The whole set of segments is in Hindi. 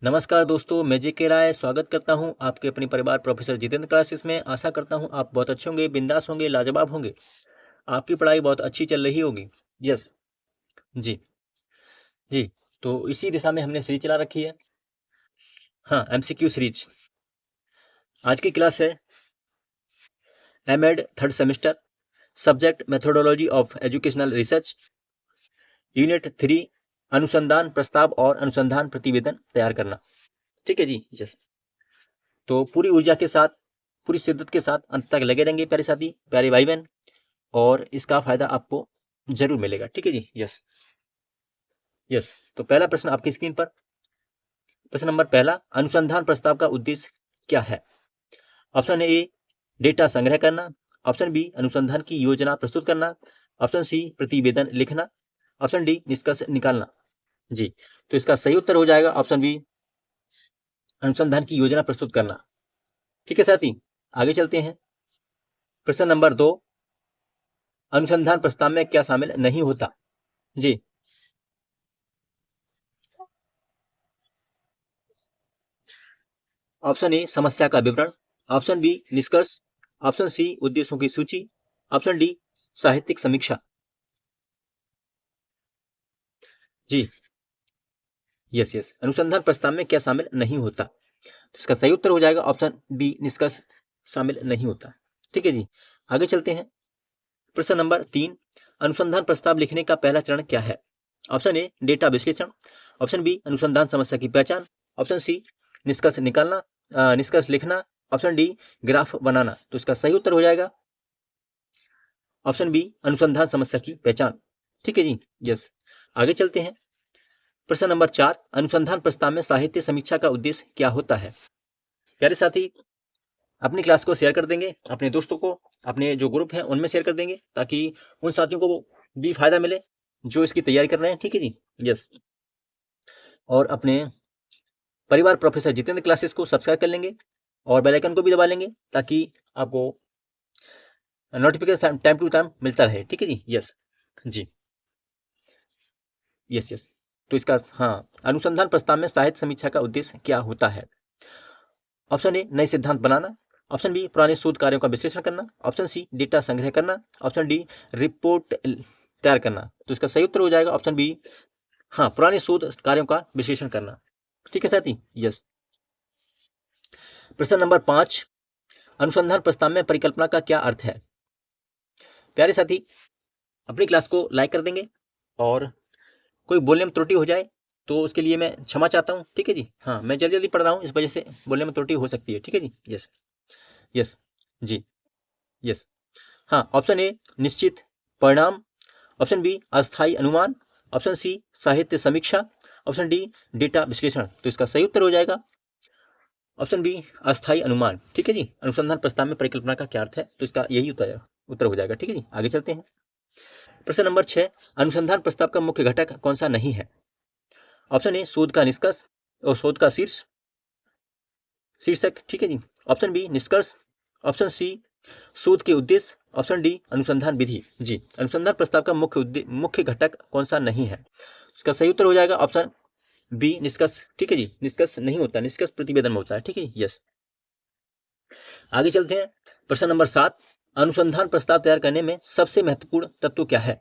नमस्कार दोस्तों, मैं जेके राय स्वागत करता हूं आपके अपने परिवार प्रोफेसर जितेंद्र क्लासेस में। आशा करता हूं आप बहुत अच्छे होंगे, बिंदास होंगे, लाजवाब होंगे। आपकी पढ़ाई बहुत अच्छी चल रही होगी। यस। जी। जी। तो इसी दिशा में हमने सीरीज चला रखी है। हाँ, एमसीक्यू सीरीज। आज की क्लास है MEd third semester, subject methodology of educational research, unit 3, अनुसंधान प्रस्ताव और अनुसंधान प्रतिवेदन तैयार करना। ठीक है जी। यस। तो पूरी ऊर्जा के साथ, पूरी शिद्दत के साथ अंत तक लगे रहेंगे प्यारे साथी, प्यारे भाई बहन, और इसका फायदा आपको जरूर मिलेगा। ठीक है जी। यस। यस। तो पहला प्रश्न आपकी स्क्रीन पर। प्रश्न नंबर पहला, अनुसंधान प्रस्ताव का उद्देश्य क्या है? ऑप्शन ए, डेटा संग्रह करना। ऑप्शन बी, अनुसंधान की योजना प्रस्तुत करना। ऑप्शन सी, प्रतिवेदन लिखना। ऑप्शन डी, निष्कर्ष निकालना। जी। तो इसका सही उत्तर हो जाएगा ऑप्शन बी, अनुसंधान की योजना प्रस्तुत करना। ठीक है साथी, आगे चलते हैं। प्रश्न नंबर 2, अनुसंधान प्रस्ताव में क्या शामिल नहीं होता? जी। ऑप्शन ए, समस्या का विवरण। ऑप्शन बी, निष्कर्ष। ऑप्शन सी, उद्देश्यों की सूची। ऑप्शन डी, साहित्यिक समीक्षा। जी। यस यस, अनुसंधान प्रस्ताव में क्या शामिल नहीं होता? तो इसका सही उत्तर हो जाएगा ऑप्शन बी, निष्कर्ष शामिल नहीं होता। ठीक है जी, आगे चलते हैं। प्रश्न नंबर 3, अनुसंधान प्रस्ताव लिखने का पहला चरण क्या है? ऑप्शन ए, डेटा विश्लेषण। ऑप्शन बी, अनुसंधान समस्या की पहचान। ऑप्शन सी, निष्कर्ष निकालना, निष्कर्ष लिखना। ऑप्शन डी, ग्राफ बनाना। तो इसका सही उत्तर हो जाएगा ऑप्शन बी, अनुसंधान समस्या की पहचान। ठीक है जी। यस, आगे चलते हैं। प्रश्न नंबर 4, अनुसंधान प्रस्ताव में साहित्य समीक्षा का उद्देश्य क्या होता है? प्यारे साथी, अपनी क्लास को शेयर कर देंगे, अपने दोस्तों को, अपने जो ग्रुप है उनमें शेयर कर देंगे, ताकि उन साथियों को भी फायदा मिले जो इसकी तैयारी कर रहे हैं। ठीक है जी। यस, और अपने परिवार प्रोफेसर जितेंद्र क्लासेस को सब्सक्राइब कर लेंगे और बेल आइकन को भी दबा लेंगे, ताकि आपको नोटिफिकेशन टाइम टू टाइम मिलता रहे। ठीक है जी। यस। जी। यस यस, तो इसका हाँ, अनुसंधान प्रस्ताव में साहित्य समीक्षा का उद्देश्य क्या होता है? ऑप्शन ए, नए सिद्धांत बनाना। ऑप्शन बी, पुराने शोध कार्यों का विश्लेषण करना। ऑप्शन सी, डेटा संग्रह करना। ऑप्शन डी, रिपोर्ट तैयार करना। तो इसका सही उत्तर हो जाएगा ऑप्शन बी, हाँ, पुराने शोध कार्यों का विश्लेषण करना। ठीक है साथी। यस। प्रश्न नंबर 5, अनुसंधान प्रस्ताव में परिकल्पना का क्या अर्थ है? प्यारे साथी, अपनी क्लास को लाइक कर देंगे, और कोई बोलने में त्रुटि हो जाए तो उसके लिए मैं क्षमा चाहता हूँ। ठीक है जी। हाँ, मैं जल्दी जल्दी पढ़ रहा हूँ, इस वजह से बोलने में त्रुटि हो सकती है। ठीक है जी। यस। यस। जी। यस। हाँ, ऑप्शन ए, निश्चित परिणाम। ऑप्शन बी, अस्थायी अनुमान। ऑप्शन सी, साहित्य समीक्षा। ऑप्शन डी, डेटा विश्लेषण। तो इसका सही उत्तर हो जाएगा ऑप्शन बी, अस्थायी अनुमान। ठीक है जी। अनुसंधान प्रस्ताव में परिकल्पना का क्या अर्थ है? तो इसका यही उत्तर हो जाएगा। ठीक है जी, आगे चलते हैं। प्रश्न नंबर 6, अनुसंधान प्रस्ताव का मुख्य घटक कौन सा नहीं है? ऑप्शन ए, शोध का निष्कर्ष और शोध का शीर्षक। ठीक है जी। ऑप्शन बी, निष्कर्ष। ऑप्शन सी, शोध के उद्देश्य। ऑप्शन डी, अनुसंधान विधि। जी, अनुसंधान प्रस्ताव का मुख्य घटक कौन सा नहीं है? इसका सही उत्तर हो जाएगा ऑप्शन बी, निष्कर्ष। ठीक है जी, निष्कर्ष नहीं होता, निष्कर्ष प्रतिवेदन में होता है। ठीक है। यस, आगे चलते हैं। प्रश्न नंबर 7, अनुसंधान प्रस्ताव तैयार करने में सबसे महत्वपूर्ण तत्व क्या है?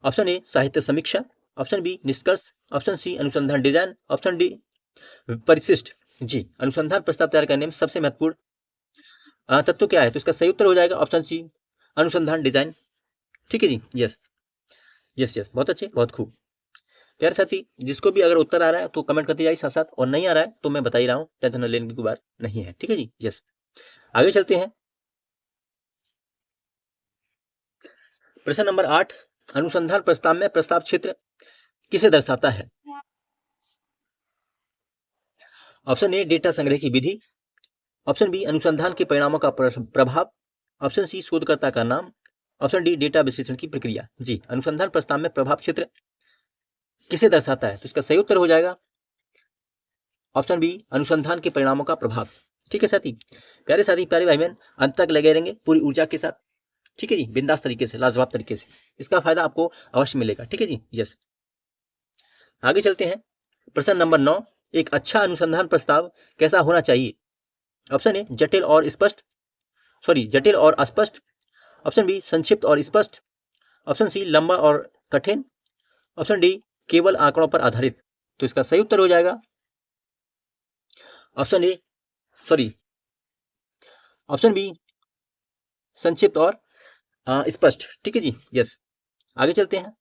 ऑप्शन ए, साहित्य समीक्षा। ऑप्शन बी, निष्कर्ष। ऑप्शन सी, अनुसंधान डिजाइन। ऑप्शन डी, परिशिष्ट। जी, अनुसंधान प्रस्ताव तैयार करने में सबसे महत्वपूर्ण तत्व क्या है? तो इसका सही उत्तर हो जाएगा ऑप्शन सी, अनुसंधान डिजाइन। ठीक है जी। यस। यस यस, बहुत अच्छे, बहुत खूब। प्यारे साथी, जिसको भी अगर उत्तर आ रहा है तो कमेंट करते जाइए साथ साथ, और नहीं आ रहा है तो मैं बता ही रहा हूँ, टेंशन लेने की कोई बात नहीं है। ठीक है जी। यस, आगे चलते हैं। प्रश्न नंबर 8, अनुसंधान प्रस्ताव में प्रस्ताव क्षेत्र किसे दर्शाता है? ऑप्शन ए, डेटा संग्रह की विधि। ऑप्शन बी, अनुसंधान के परिणामों का प्रभाव। ऑप्शन सी, शोधकर्ता का नाम। ऑप्शन डी, डेटा विश्लेषण की प्रक्रिया। जी, अनुसंधान प्रस्ताव में प्रभाव क्षेत्र किसे दर्शाता है? तो इसका सही उत्तर हो जाएगा ऑप्शन बी, अनुसंधान के परिणामों का प्रभाव। ठीक है साथी, प्यारे साथी, प्यारे भाई बहन, अंत तक लगे रहेंगे पूरी ऊर्जा के साथ। ठीक है जी, बिंदास तरीके से, लाजवाब तरीके से, इसका फायदा आपको अवश्य मिलेगा। ठीक है जी। यस, आगे चलते हैं। प्रश्न नंबर 9, एक अच्छा अनुसंधान प्रस्ताव कैसा होना चाहिए? ऑप्शन ए जटिल और स्पष्ट, जटिल और अस्पष्ट। ऑप्शन बी संक्षिप्त और स्पष्ट। ऑप्शन सी लंबा और कठिन। ऑप्शन डी केवल आंकड़ों पर आधारित। तो इसका सही उत्तर हो जाएगा option A sorry option B संक्षिप्त और स्पष्ट। ठीक है जी, यस। आगे चलते हैं।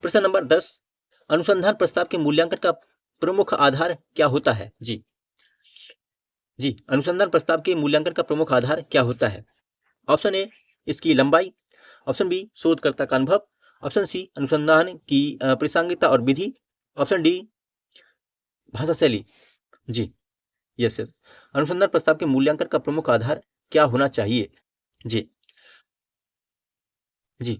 प्रश्न नंबर 10, अनुसंधान प्रस्ताव के मूल्यांकन का प्रमुख आधार क्या होता है? जी जी, अनुसंधान प्रस्ताव के मूल्यांकन का प्रमुख आधार क्या होता है? ऑप्शन ए इसकी लंबाई। ऑप्शन बी शोधकर्ता का अनुभव। ऑप्शन सी अनुसंधान की प्रासंगिकता और विधि। ऑप्शन डी भाषा शैली। जी यस यस, अनुसंधान प्रस्ताव के मूल्यांकन का प्रमुख आधार क्या होना चाहिए? जी जी,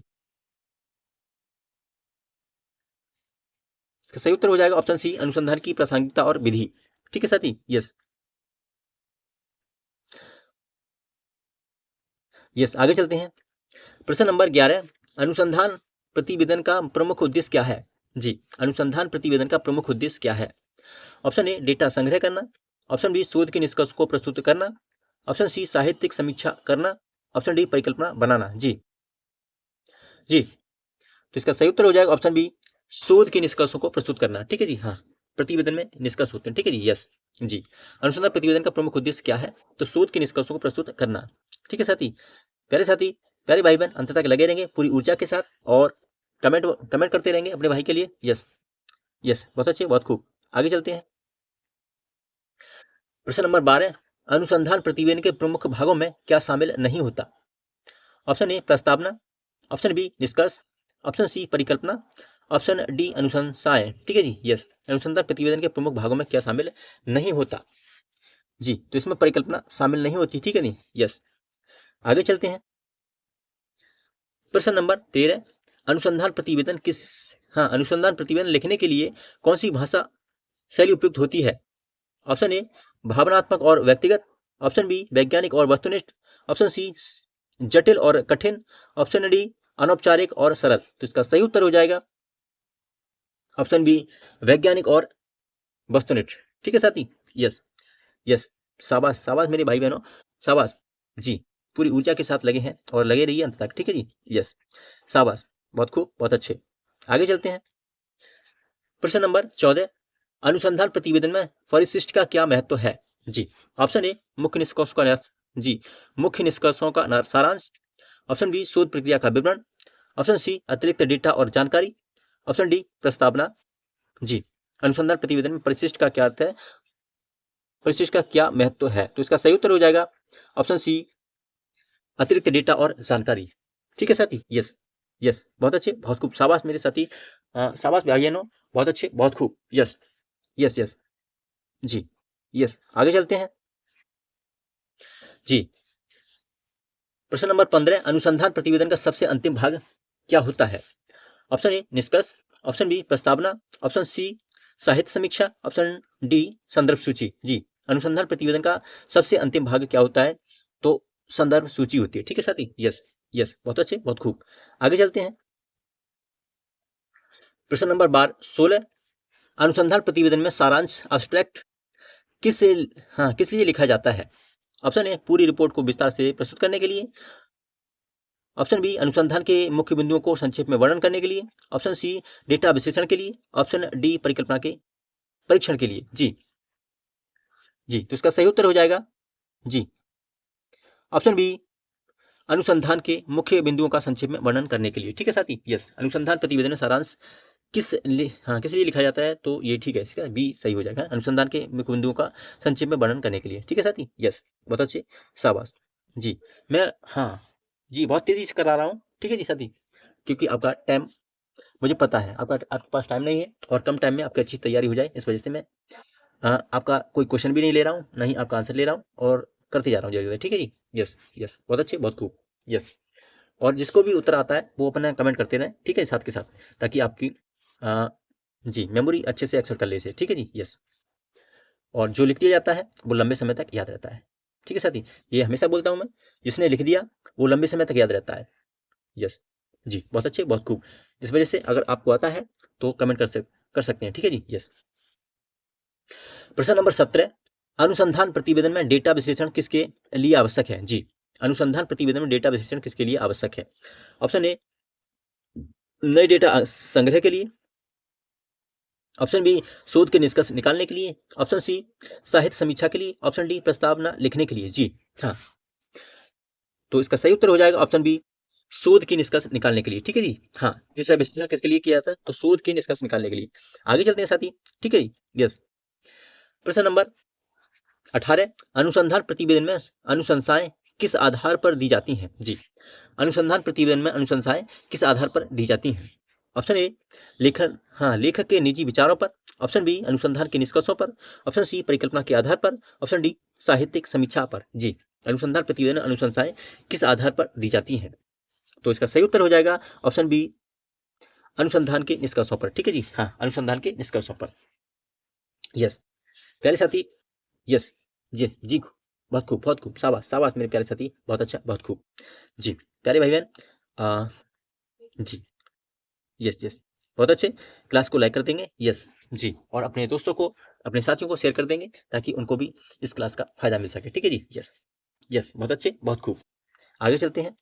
इसका सही उत्तर हो जाएगा ऑप्शन सी अनुसंधान की प्रासंगिकता और विधि। ठीक है साथी, यस यस। आगे चलते हैं। प्रश्न नंबर 11, अनुसंधान प्रतिवेदन का प्रमुख उद्देश्य क्या है? जी, अनुसंधान प्रतिवेदन का प्रमुख उद्देश्य क्या है? ऑप्शन ए डेटा संग्रह करना। ऑप्शन बी शोध के निष्कर्ष को प्रस्तुत करना। ऑप्शन सी साहित्यिक समीक्षा करना। ऑप्शन डी परिकल्पना बनाना। जी जी, तो इसका सही उत्तर हो जाएगा ऑप्शन बी शोध के निष्कर्षों को प्रस्तुत करना। ठीक है जी, हाँ, प्रतिवेदन में निष्कर्ष होते हैं। ठीक है जी, यस जी। अनुसंधान प्रतिवेदन का प्रमुख उद्देश्य क्या है? तो शोध के निष्कर्षों को प्रस्तुत करना। ठीक है साथी, साथी, प्यारे भाई बहन, अंत तक लगे रहेंगे पूरी ऊर्जा के साथ और कमेंट कमेंट करते रहेंगे अपने भाई के लिए। यस यस, बहुत अच्छे, बहुत खूब। आगे चलते हैं। प्रश्न नंबर 12, अनुसंधान प्रतिवेदन के प्रमुख भागों में क्या शामिल नहीं होता? ऑप्शन ए प्रस्तावना। ऑप्शन बी निष्कर्ष। ऑप्शन सी परिकल्पना। ऑप्शन डी अनुशंसाएं। ठीक है जी, यस। अनुसंधान प्रतिवेदन के प्रमुख भागों में क्या शामिल नहीं होता? जी, तो इसमें परिकल्पना शामिल नहीं होती। ठीक है जी, यस। आगे चलते हैं। प्रश्न नंबर 13, अनुसंधान प्रतिवेदन अनुसंधान प्रतिवेदन लिखने के लिए कौन सी भाषा शैली उपयुक्त होती है? ऑप्शन ए भावनात्मक और व्यक्तिगत। ऑप्शन बी वैज्ञानिक और वस्तुनिष्ठ। ऑप्शन सी जटिल और कठिन। ऑप्शन डी अनौपचारिक और सरल। तो इसका सही उत्तर हो जाएगा ऑप्शन बी वैज्ञानिक और वस्तुनिष्ठ। ठीक है साथी, यस यस, शाबाश शाबाश मेरे भाई बहनों, शाबाश। जी, पूरी ऊर्जा के साथ लगे हैं और लगे रहिए अंत तक। ठीक है जी, यस, शाबाश, बहुत खूब, बहुत अच्छे। आगे चलते हैं। प्रश्न नंबर 14, अनुसंधान प्रतिवेदन में परिशिष्ट का क्या महत्व है? जी, ऑप्शन ए मुख्य निष्कर्षों का जी, मुख्य निष्कर्षों का सारांश। ऑप्शन बी शोध प्रक्रिया का विवरण। ऑप्शन सी अतिरिक्त डेटा और जानकारी। ऑप्शन डी प्रस्तावना। जी, अनुसंधान प्रतिवेदन में परिशिष्ट का क्या अर्थ है, परिशिष्ट का क्या महत्व है? तो इसका सही उत्तर हो जाएगा ऑप्शन सी अतिरिक्त डेटा और जानकारी। ठीक है साथी, यस यस, बहुत अच्छे, बहुत खूब, शाबाश मेरे साथी, शाबाश भाइयों, बहुत अच्छे, बहुत खूब, यस यस यस, जी यस। आगे चलते हैं। जी, प्रश्न नंबर 15, अनुसंधान प्रतिवेदन का सबसे अंतिम भाग क्या होता है? ऑप्शन ए निष्कर्ष। ऑप्शन बी प्रस्तावना। ऑप्शन सी साहित्य समीक्षा। ऑप्शन डी संदर्भ सूची। जी, अनुसंधान प्रतिवेदन का सबसे अंतिम भाग क्या होता है? तो संदर्भ सूची होती है। ठीक है साथी, यस यस, बहुत अच्छे, बहुत खूब। आगे चलते हैं। प्रश्न नंबर 16, अनुसंधान प्रतिवेदन में सारांश अब्स्ट्रैक्ट किस किस लिए लिखा जाता है? ऑप्शन ए पूरी रिपोर्ट को विस्तार से प्रस्तुत करने के लिए। ऑप्शन बी अनुसंधान के मुख्य बिंदुओं को संक्षेप में वर्णन करने के लिए। ऑप्शन सी डेटा विश्लेषण के लिए। ऑप्शन डी परिकल्पना के परीक्षण के लिए। जी जी, तो इसका सही उत्तर हो जाएगा जी ऑप्शन बी अनुसंधान के मुख्य बिंदुओं का संक्षेप में वर्णन करने के लिए। ठीक है साथी, यस, अनुसंधान प्रतिवेदन में सारांश किस लिए लिखा जाता है? तो ये ठीक है, इसका बी सही हो जाएगा, अनुसंधान के मुख्य बिंदुओं का संक्षेप में वर्णन करने के लिए। ठीक है साथी, यस, बहुत अच्छे, शाबाश। जी, मैं जी बहुत तेजी से करा रहा हूँ। ठीक है जी साथी, क्योंकि आपका टाइम मुझे पता है, आपके पास टाइम नहीं है और कम टाइम में आपकी अच्छी तैयारी हो जाए, इस वजह से मैं आपका कोई क्वेश्चन भी नहीं ले रहा हूँ, नहीं आपका आंसर ले रहा हूँ और करते जा रहा हूँ जल्दी। ठीक है जी, यस यस, बहुत अच्छे, बहुत खूब, यस। और जिसको भी उत्तर आता है वो अपना कमेंट करते रहें। ठीक है, साथ के साथ, ताकि आपकी जी मेमोरी अच्छे से एक्सेप्ट कर ले इसे। ठीक है जी, यस। और जो लिख दिया जाता है वो लंबे समय तक याद रहता है। ठीक है साथी, ये हमेशा बोलता हूँ मैं, जिसने लिख दिया वो लंबे समय तक याद रहता है। यस जी, बहुत अच्छे, बहुत खूब। इस वजह से अगर आपको आता है तो कमेंट कर सकते हैं। ठीक है जी, यस। प्रश्न नंबर 17, अनुसंधान प्रतिवेदन में डेटा विश्लेषण किसके लिए आवश्यक है? जी, अनुसंधान प्रतिवेदन में डेटा विश्लेषण किसके लिए आवश्यक है? ऑप्शन ए, नए डेटा संग्रह के लिए। ऑप्शन बी, शोध के निष्कर्ष निकालने के लिए। ऑप्शन सी, साहित्य समीक्षा के लिए। ऑप्शन डी, प्रस्तावना लिखने के लिए। जी हाँ, तो इसका सही उत्तर हो जाएगा ऑप्शन बी, शोध की निष्कर्ष निकालने के लिए। ठीक है जी, हाँ, डेटा विश्लेषण किसके लिए किया जाता है? तो शोध की निष्कर्ष निकालने के लिए। आगे चलते हैं साथी। ठीक है जी, यस। प्रश्न नंबर 18, अनुसंधान प्रतिवेदन में अनुशंसाएं किस आधार पर दी जाती हैं? जी, अनुसंधान प्रतिवेदन में अनुशंसाएं किस आधार पर दी जाती हैं? ऑप्शन ए, लेखक के निजी विचारों पर। ऑप्शन बी, अनुसंधान के निष्कर्षों पर। ऑप्शन सी, परिकल्पना के आधार पर। ऑप्शन डी, साहित्यिक समीक्षा पर। जी, अनुसंधान प्रतिवेदन अनुशंसाएं किस आधार पर दी जाती हैं? तो इसका सही उत्तर हो जाएगा ऑप्शन बी, अनुसंधान के निष्कर्षों पर। ठीक है जी, हाँ, अनुसंधान के निष्कर्षों पर। यस, प्यारे साथी, यस, जी जी, बहुत खूब, बहुत खूब, शाबाश शाबाश मेरे प्यारे साथी, बहुत अच्छा, बहुत खूब। जी, प्यारे भाई बहन, जी, यस यस, बहुत अच्छे। क्लास को लाइक कर देंगे, यस जी, और अपने दोस्तों को, अपने साथियों को शेयर कर देंगे ताकि उनको भी इस क्लास का फायदा मिल सके। ठीक है जी, यस यस, बहुत अच्छे, बहुत खूब। आगे चलते हैं।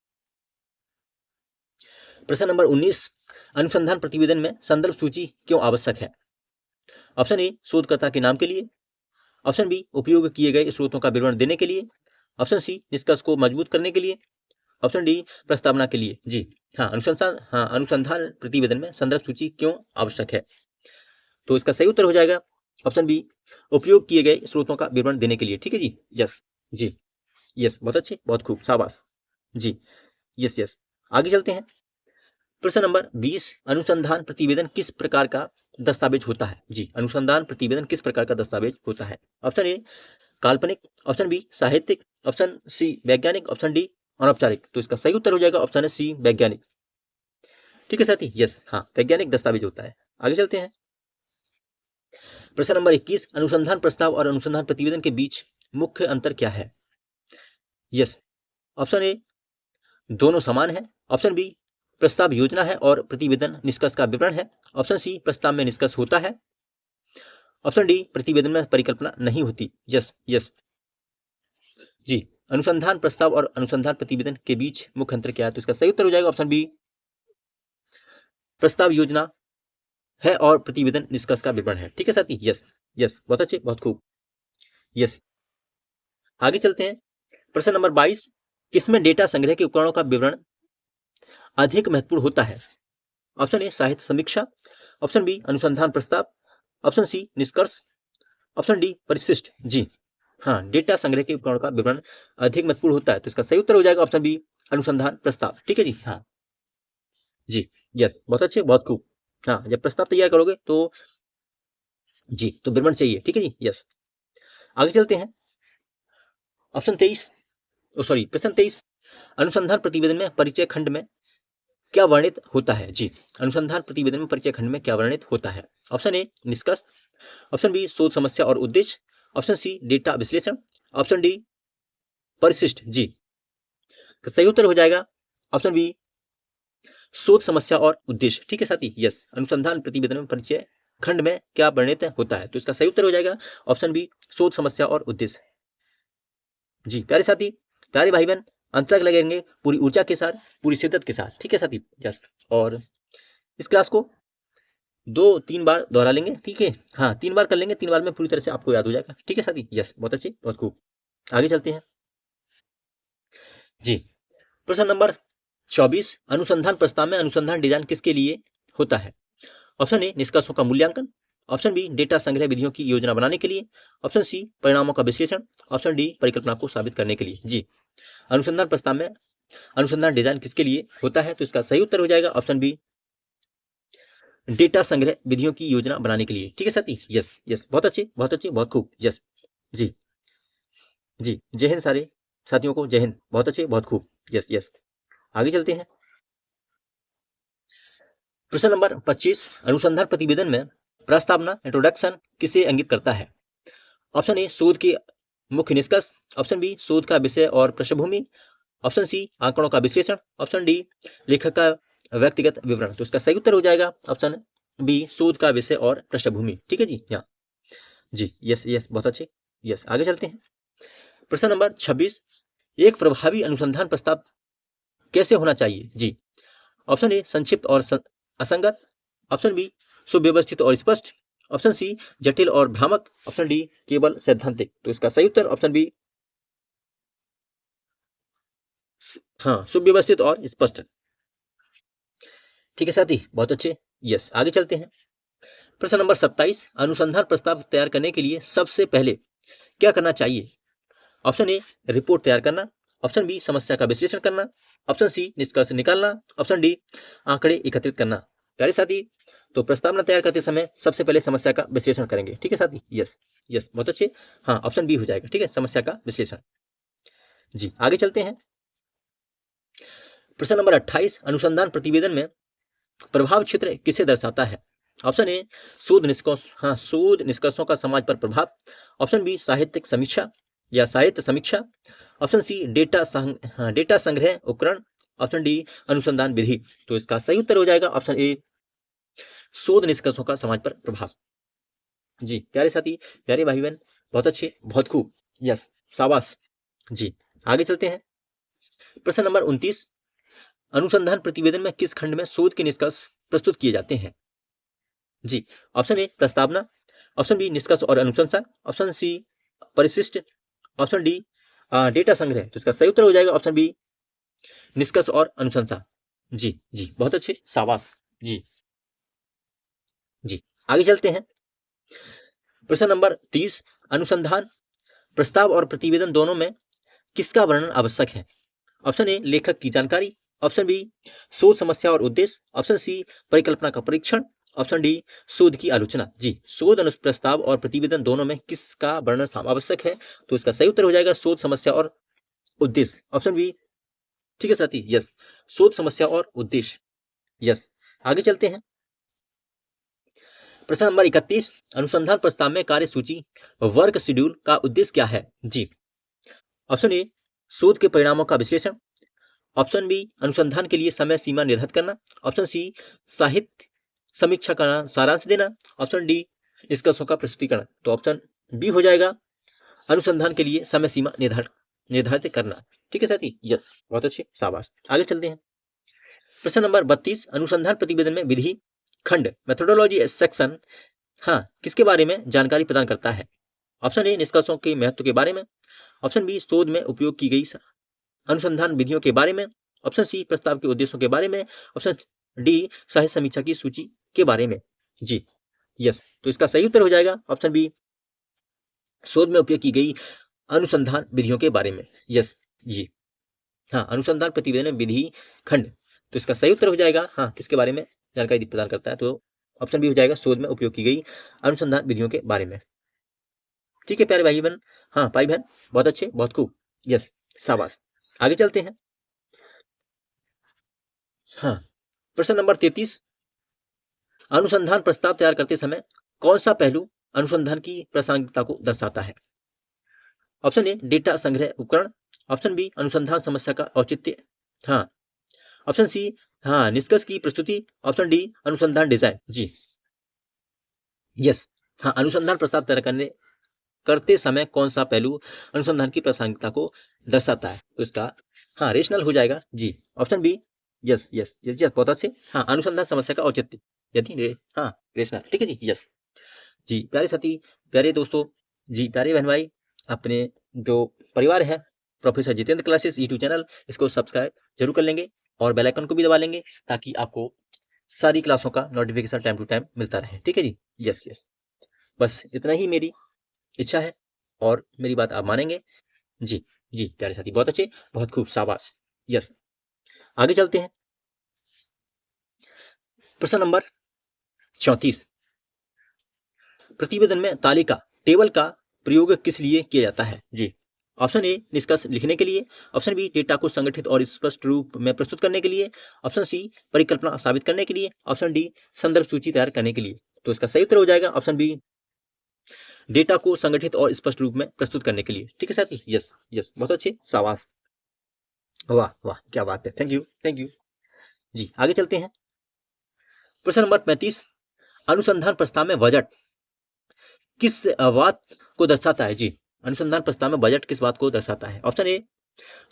प्रश्न नंबर 19, अनुसंधान प्रतिवेदन में संदर्भ सूची क्यों आवश्यक है? ऑप्शन ए, शोधकर्ता के नाम के लिए। ऑप्शन बी, उपयोग किए गए स्रोतों का विवरण देने के लिए। ऑप्शन सी, निष्कर्ष को मजबूत करने के लिए। ऑप्शन डी, प्रस्तावना के लिए। जी हाँ, अनुसंधान प्रतिवेदन में संदर्भ सूची क्यों आवश्यक है? तो इसका सही उत्तर हो जाएगा ऑप्शन बी, उपयोग किए गए स्रोतों का विवरण देने के लिए। ठीक है जी, यस जी, यस, बहुत अच्छे, बहुत खूब, शाबाश जी, यस यस। आगे चलते हैं। प्रश्न नंबर 20, अनुसंधान प्रतिवेदन किस प्रकार का दस्तावेज होता है? जी, अनुसंधान प्रतिवेदन किस प्रकार का दस्तावेज होता है? ऑप्शन ए, काल्पनिक। ऑप्शन बी, साहित्यिक। ऑप्शन सी, वैज्ञानिक। ऑप्शन डी, अनौपचारिक। तो इसका सही उत्तर हो जाएगा ऑप्शन है सी, वैज्ञानिक। ठीक है साथी, यस, हाँ, वैज्ञानिक दस्तावेज होता है। आगे चलते हैं। प्रश्न नंबर 21, अनुसंधान प्रस्ताव और अनुसंधान प्रतिवेदन के बीच मुख्य अंतर क्या है? यस, ऑप्शन ए, दोनों समान है। ऑप्शन बी, प्रस्ताव योजना है और प्रतिवेदन निष्कर्ष का विवरण है। ऑप्शन सी, प्रस्ताव में निष्कर्ष होता है। ऑप्शन डी, प्रतिवेदन में परिकल्पना नहीं होती। यस यस जी, अनुसंधान प्रस्ताव और अनुसंधान प्रतिवेदन के बीच मुख्य अंतर क्या है? तो इसका सही उत्तर हो जाएगा ऑप्शन बी, प्रस्ताव योजना है और प्रतिवेदन निष्कर्ष का विवरण है। ठीक है साथी, यस यस, बहुत अच्छे, बहुत खूब, यस। आगे चलते हैं। प्रश्न नंबर 22, किसमें डेटा संग्रह के उपकरणों का विवरण अधिक महत्वपूर्ण होता है? ऑप्शन ए, साहित्य समीक्षा। ऑप्शन बी, अनुसंधान प्रस्ताव। ऑप्शन सी, निष्कर्ष। ऑप्शन डी, परिशिष्ट। जी हाँ, डेटा संग्रह के उपकरणों का विवरण अधिक महत्वपूर्ण होता है। तो इसका सही उत्तर हो जाएगा ऑप्शन बी, अनुसंधान प्रस्ताव। ठीक है जी, हाँ जी, यस, बहुत अच्छे, बहुत खूब। हाँ, जब प्रस्ताव तैयार करोगे तो जी, तो विवरण चाहिए। ठीक है जी, यस। आगे चलते हैं। ऑप्शन 23, सॉरी, प्रश्न 23, अनुसंधान प्रतिवेदन में परिचय खंड में क्या वर्णित होता है? जी, अनुसंधान प्रतिवेदन में परिचय खंड में क्या वर्णित होता है? ऑप्शन ए, निष्कर्ष। ऑप्शन बी, शोध समस्या और उद्देश्य। ऑप्शन सी, डेटा विश्लेषण। ऑप्शन डी, परिशिष्ट। जी, तो सही उत्तर हो जाएगा ऑप्शन बी, शोध समस्या और उद्देश्य। ठीक है साथी, यस, अनुसंधान प्रतिवेदन में परिचय खंड में क्या वर्णित होता है? तो इसका सही उत्तर हो जाएगा ऑप्शन बी, शोध समस्या और उद्देश्य। जी, प्यारे साथी, प्यारे भाई बहन, अंत तक लगेंगे पूरी ऊर्जा के साथ, पूरी शिद्दत के साथ। ठीक है साथी, यस, और इस क्लास को 2-3 बार दोहरा लेंगे। ठीक है, हाँ, 3 बार कर लेंगे, 3 बार में पूरी तरह से आपको याद हो जाएगा। ठीक है साथी, यस, बहुत अच्छे, बहुत खूब। आगे चलते हैं। जी, प्रश्न नंबर 24, अनुसंधान प्रस्ताव में अनुसंधान डिजाइन किसके लिए होता है? ऑप्शन ए, निष्कर्षों का मूल्यांकन। ऑप्शन बी, डेटा संग्रह विधियों की योजना बनाने के लिए। ऑप्शन सी, परिणामों का विश्लेषण। ऑप्शन डी, परिकल्पना को साबित करने के लिए। जी, अनुसंधान प्रस्ताव में अनुसंधान डिजाइन किसके लिए होता है? तो इसका सही उत्तर हो जाएगा ऑप्शन बी, डेटा संग्रह विधियों की योजना बनाने के लिए। ठीक है साथी, यस यस, बहुत अच्छे, बहुत अच्छे, बहुत खूब, यस जी जी, जय हिंद सारे साथियों को, जय हिंद, बहुत अच्छे, बहुत खूब, यस यस। आगे चलते हैं। प्रश्न नंबर 25, अनुसंधान प्रतिवेदन में प्रस्तावना इंट्रोडक्शन किसे इंगित करता है? ऑप्शन ए, शोध के मुख्य निष्कर्ष। ऑप्शन बी, शोध का विषय और पृष्ठभूमि। ऑप्शन सी, आंकड़ों का विश्लेषण। ऑप्शन डी, लेखक का व्यक्तिगत विवरण। तो इसका सही उत्तर हो जाएगा ऑप्शन बी, शोध का विषय और पृष्ठभूमि। ठीक है जी, यहाँ जी, यस यस, बहुत अच्छे। यस, आगे चलते हैं। प्रश्न नंबर 26, एक प्रभावी अनुसंधान प्रस्ताव कैसे होना चाहिए? जी, ऑप्शन ए संक्षिप्त और असंगत, ऑप्शन बी सुव्यवस्थित और स्पष्ट, ऑप्शन सी जटिल और भ्रामक, ऑप्शन डी केवल सैद्धांतिक। तो इसका सही उत्तर ऑप्शन बी, हाँ, सुव्यवस्थित और स्पष्ट। ठीक है साथी, बहुत अच्छे। यस, आगे चलते हैं। प्रश्न नंबर 27, अनुसंधान प्रस्ताव तैयार करने के लिए सबसे पहले क्या करना चाहिए? ऑप्शन ए रिपोर्ट तैयार करना, ऑप्शन बी समस्या का विश्लेषण करना, ऑप्शन सी निष्कर्ष निकालना, ऑप्शन डी आंकड़े एकत्रित करना। प्यारे साथी, तो प्रस्तावना तैयार करते समय सबसे पहले समस्या का विश्लेषण करेंगे। ठीक है साथी, यस यस, बहुत अच्छे। हाँ, ऑप्शन बी हो जाएगा। ठीक है, समस्या का विश्लेषण। जी, आगे चलते हैं। प्रश्न नंबर 28, अनुसंधान प्रतिवेदन में प्रभाव क्षेत्र किसे दर्शाता है? ऑप्शन ए शोध निष्कर्ष, हाँ, शोध निष्कर्षों का समाज पर प्रभाव, ऑप्शन बी साहित्यिक समीक्षा या साहित्य समीक्षा, ऑप्शन सी डेटा संग्रह उपकरण, ऑप्शन डी अनुसंधान विधि। तो इसका सही उत्तर हो जाएगा ऑप्शन ए शोध निष्कर्षों का समाज पर प्रभाव। जी प्यारे साथी, प्यारे भाई बहन, बहुत अच्छे, बहुत खूब, यस, शाबाश। जी, आगे चलते हैं। प्रश्न नंबर 29, अनुसंधान प्रतिवेदन में किस खंड में शोध के निष्कर्ष प्रस्तुत किए जाते हैं? जी, ऑप्शन ए प्रस्तावना, ऑप्शन बी निष्कर्ष और अनुशंसा, ऑप्शन सी परिशिष्ट, ऑप्शन डी डेटा संग्रह। तो इसका सही उत्तर हो जाएगा ऑप्शन बी निष्कर्ष और अनुशंसा। जी जी, बहुत अच्छे, शाबाश। जी जी, आगे चलते हैं। प्रश्न नंबर 30, अनुसंधान प्रस्ताव और प्रतिवेदन दोनों में किसका वर्णन आवश्यक है? ऑप्शन ए लेखक की जानकारी, ऑप्शन बी शोध समस्या और उद्देश्य, ऑप्शन सी परिकल्पना का परीक्षण, ऑप्शन डी शोध की आलोचना। जी, शोध प्रस्ताव और प्रतिवेदन दोनों में किसका वर्णन आवश्यक है? तो इसका सही उत्तर हो जाएगा शोध समस्या और उद्देश्य, ऑप्शन बी। ठीक है साथी, यस, शोध समस्या और उद्देश्य। यस, आगे चलते हैं। प्रश्न नंबर 31, अनुसंधान प्रस्ताव में कार्य सूची वर्क शेड्यूल का उद्देश्य क्या है? जी, ऑप्शन ए शोध के परिणामों का विश्लेषण, ऑप्शन बी अनुसंधान के लिए समय सीमा निर्धारित करना, ऑप्शन सी साहित्य समीक्षा का सारांश देना, ऑप्शन डी निष्कर्षों का प्रस्तुतिकरण। तो ऑप्शन बी हो जाएगा अनुसंधान के लिए समय सीमा निर्धारित करना। ठीक है साथी, यस, बहुत अच्छे, शाबाश। आगे चलते हैं। प्रश्न नंबर 32, अनुसंधान प्रतिवेदन में विधि खंड मेथोडोलॉजी सेक्शन, हाँ, किसके बारे में जानकारी प्रदान करता है? ऑप्शन ए निष्कर्षों के महत्व के बारे में, ऑप्शन बी शोध में उपयोग की गई अनुसंधान विधियों के बारे में, ऑप्शन सी प्रस्ताव के उद्देश्यों के बारे में, ऑप्शन डी साहित्य समीक्षा की सूची के बारे में। जी, यस, तो इसका सही उत्तर हो जाएगा ऑप्शन बी शोध में उपयोग की गई अनुसंधान विधियों के बारे में। यस, जी, हाँ, अनुसंधान प्रतिवेदन विधि खंड, तो इसका सही उत्तर हो जाएगा, हाँ, किसके बारे में जानकारी प्रदान करता है? तो ऑप्शन बी हो जाएगा शोध में उपयोग की गई अनुसंधान विधियों के बारे में। ठीक है प्यारे भाई बहन, हाँ भाई बहन, बहुत अच्छे, बहुत खूब, यस, शाबाश। आगे चलते हैं। हाँ, प्रश्न नंबर 33, अनुसंधान प्रस्ताव तैयार करते समय कौन सा पहलू अनुसंधान की प्रासंगिकता को दर्शाता है? ऑप्शन ए डेटा संग्रह उपकरण, ऑप्शन बी अनुसंधान समस्या का औचित्य, हाँ, ऑप्शन सी हाँ निष्कर्ष की प्रस्तुति, ऑप्शन डी अनुसंधान डिजाइन। जी, यस, हाँ, अनुसंधान प्रस्ताव तैयार करते समय कौन सा पहलू अनुसंधान की प्रासंगिकता को दर्शाता है? तो इसका हाँ रेशनल हो जाएगा। जी, option B, yes yes yes yes, बहुत अच्छे, हाँ, अनुसंधान समस्या का औचित्य, यदि हाँ रेशनल। ठीक है जी, यस। जी प्यारे साथी, प्यारे दोस्तों, जी प्यारे बहन भाई, अपने जो परिवार है professor Jitendra classes YouTube channel, इसको सब्सक्राइब जरूर कर लेंगे और बेल आइकन को भी दबा लेंगे ताकि आपको सारी क्लासों का नोटिफिकेशन टाइम टू टाइम मिलता रहे। ठीक है जी, यस यस, बस इतना ही मेरी इच्छा है और मेरी बात आप मानेंगे। जी जी प्यारे साथी, बहुत अच्छे, बहुत खूब, शाबाश। यस, आगे चलते हैं। प्रश्न नंबर 34, प्रतिवेदन में तालिका टेबल का प्रयोग किस लिए किया जाता है? जी, ऑप्शन ए निष्कर्ष लिखने के लिए, ऑप्शन बी डेटा को संगठित और स्पष्ट रूप में प्रस्तुत करने के लिए, ऑप्शन सी परिकल्पना साबित करने के लिए, ऑप्शन डी संदर्भ सूची तैयार करने के लिए। तो इसका सही उत्तर हो जाएगा ऑप्शन बी डेटा को संगठित और स्पष्ट रूप में प्रस्तुत करने के लिए। ठीक है साथी, यस यस, बहुत अच्छे, शाबाश, वाह वाह, क्या बात है, थैंक यू थैंक यू। जी, आगे चलते हैं। प्रश्न नंबर 35, अनुसंधान प्रस्ताव में बजट किस बात को दर्शाता है? जी, अनुसंधान प्रस्ताव में बजट किस बात को दर्शाता है? ऑप्शन ए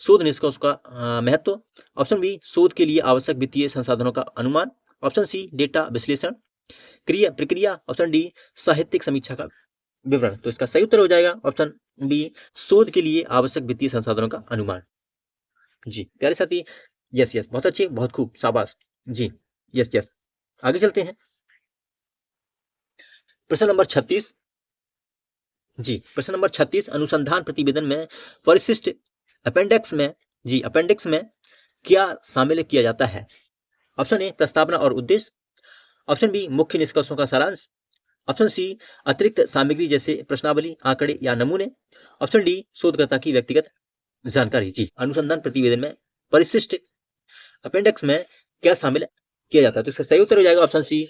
शोध निष्कर्ष का महत्व, ऑप्शन बी शोध के लिए आवश्यक वित्तीय संसाधनों का अनुमान, ऑप्शन सी डेटा विश्लेषण क्रिया प्रक्रिया, ऑप्शन डी साहित्यिक समीक्षा का विवरण। तो इसका सही उत्तर हो जाएगा ऑप्शन बी शोध के लिए आवश्यक वित्तीय संसाधनों का अनुमान। जी प्यारे साथी, यस यस, बहुत अच्छे, बहुत खूब, शाबाश। जी यस यस, आगे चलते हैं। प्रश्न नंबर 36। जी प्रश्न नंबर 36, अनुसंधान प्रतिवेदन में परिशिष्ट अपेंडिक्स में, जी अपेंडिक्स में क्या शामिल किया जाता है? ऑप्शन ए प्रस्तावना और उद्देश्य, ऑप्शन बी मुख्य निष्कर्षों का सारांश, ऑप्शन सी अतिरिक्त सामग्री जैसे प्रश्नावली, आंकड़े या नमूने, ऑप्शन डी शोधकर्ता की व्यक्तिगत जानकारी। जी अनुसंधान प्रतिवेदन में परिशिष्ट अपेंडिक्स में क्या शामिल किया जाता है? तो इसका सही उत्तर हो जाएगा ऑप्शन सी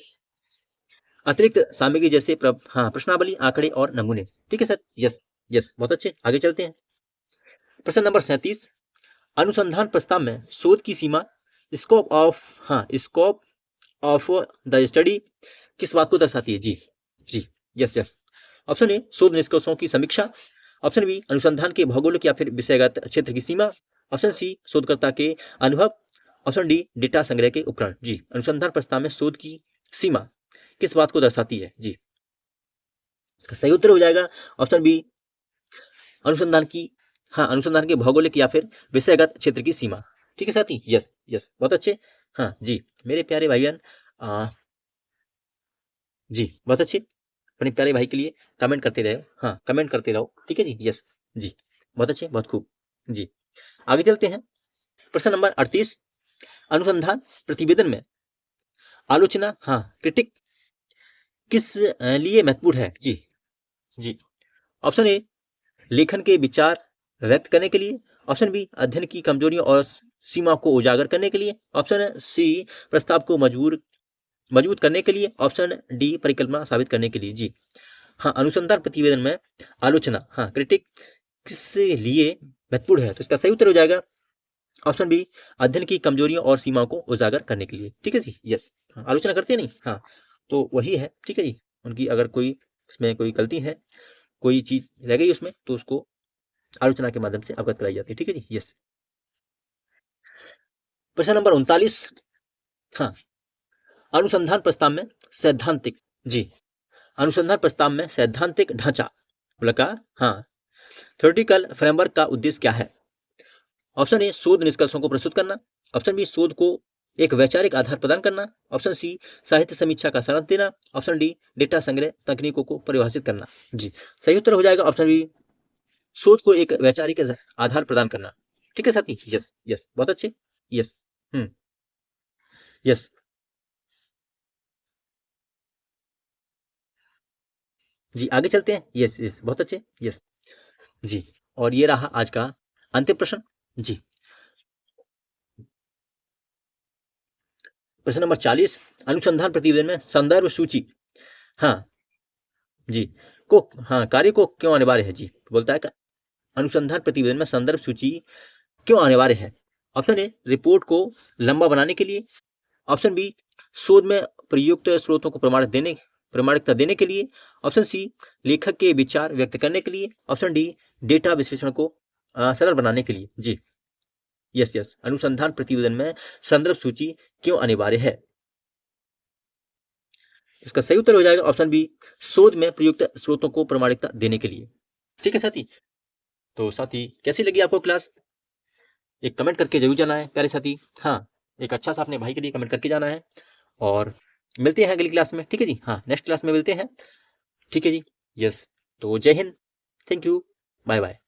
अतिरिक्त सामग्री जैसे प्रश्नावली, आंकड़े और नमूने। ठीक है सर, यस यस, बहुत अच्छे, आगे चलते हैं। प्रश्न नंबर 37, अनुसंधान प्रस्ताव में शोध की सीमा, स्कोप ऑफ द स्टडी किस बात को दर्शाती है? जी जी यस यस, ऑप्शन ए शोध निष्कर्षों की समीक्षा, ऑप्शन बी अनुसंधान के भौगोलिक या फिर विषयगत क्षेत्र की सीमा, ऑप्शन सी शोधकर्ता के अनुभव, ऑप्शन डी डेटा संग्रह के उपकरण। जी अनुसंधान प्रस्ताव में शोध की सीमा किस बात को दर्शाती है? जी इसका सही उत्तर हो जाएगा ऑप्शन बी अनुसंधान के भौगोलिक या फिर विषयगत क्षेत्र की सीमा। ठीक है साथी, यस यस, बहुत अच्छे। हाँ जी मेरे प्यारे भाईजान, जी बहुत अच्छे, अपने प्यारे भाई के लिए कमेंट करते रहो, हाँ कमेंट करते रहो, ठीक है जी, यस जी, बहुत अच्छे, बहुत खूब। जी आगे चलते हैं। प्रश्न नंबर 38, अनुसंधान प्रतिवेदन में आलोचना क्रिटिक किस लिए महत्वपूर्ण है? जी जी, ऑप्शन ए लेखन के विचार व्यक्त करने के लिए, ऑप्शन बी अध्ययन की कमजोरियों और सीमा को उजागर करने के लिए, ऑप्शन सी प्रस्ताव को मजबूत करने के लिए, ऑप्शन डी परिकल्पना साबित करने के लिए। जी अनुसंधान प्रतिवेदन में आलोचना क्रिटिक किस लिए महत्वपूर्ण है? तो इसका सही उत्तर हो जाएगा ऑप्शन बी अध्ययन की कमजोरियों और सीमाओं को उजागर करने के लिए। ठीक है जी, यस, आलोचना करते हैं नहीं, तो वही है। ठीक है जी, उनकी अगर कोई इसमें कोई गलती है, कोई चीज रह गई उसमें, तो उसको आलोचना के माध्यम से अवगत कराई जाती है। ठीक है जी, यस। प्रश्न नंबर 39, अनुसंधान प्रस्ताव में सैद्धांतिक, जी अनुसंधान प्रस्ताव में सैद्धांतिक ढांचा थ्योरेटिकल फ्रेमवर्क का उद्देश्य क्या है? ऑप्शन ए शोध निष्कर्षों को प्रस्तुत करना, ऑप्शन बी शोध को एक वैचारिक आधार प्रदान करना, ऑप्शन सी साहित्य समीक्षा का सारांश देना, ऑप्शन डी डेटा संग्रह तकनीकों को परिभाषित करना। जी सही उत्तर हो जाएगा ऑप्शन बी शोध को एक वैचारिक आधार प्रदान करना। ठीक है साथी, यस यस, बहुत अच्छे, यस यस जी, आगे चलते हैं। यस यस, बहुत अच्छे, यस जी। और ये रहा आज का अंतिम प्रश्न। जी प्रश्न नंबर 40, अनुसंधान प्रतिवेदन में संदर्भ सूची जी को कार्य को क्यों अनिवार्य है? जी बोलता है अनुसंधान प्रतिवेदन में संदर्भ सूची क्यों अनिवार्य है? ऑप्शन ए रिपोर्ट को लंबा बनाने के लिए, ऑप्शन बी शोध में प्रयुक्त स्रोतों को प्रमाणिकता देने के लिए, ऑप्शन सी लेखक के विचार व्यक्त करने के लिए, ऑप्शन डी डेटा विश्लेषण को सरल बनाने के लिए। जी यस यस, अनुसंधान प्रतिवेदन में संदर्भ सूची क्यों अनिवार्य है? इसका सही उत्तर हो जाएगा ऑप्शन बी शोध में प्रयुक्त स्रोतों को प्रमाणिकता देने के लिए। ठीक है साथी, तो साथी कैसी लगी आपको क्लास? एक कमेंट करके जरूर जाना है प्यारे साथी, एक अच्छा सा अपने भाई के लिए कमेंट करके जाना है। और मिलते हैं अगली क्लास में। ठीक है जी, नेक्स्ट क्लास में मिलते हैं। ठीक है जी, यस, तो जय हिंद, थैंक यू, बाय बाय।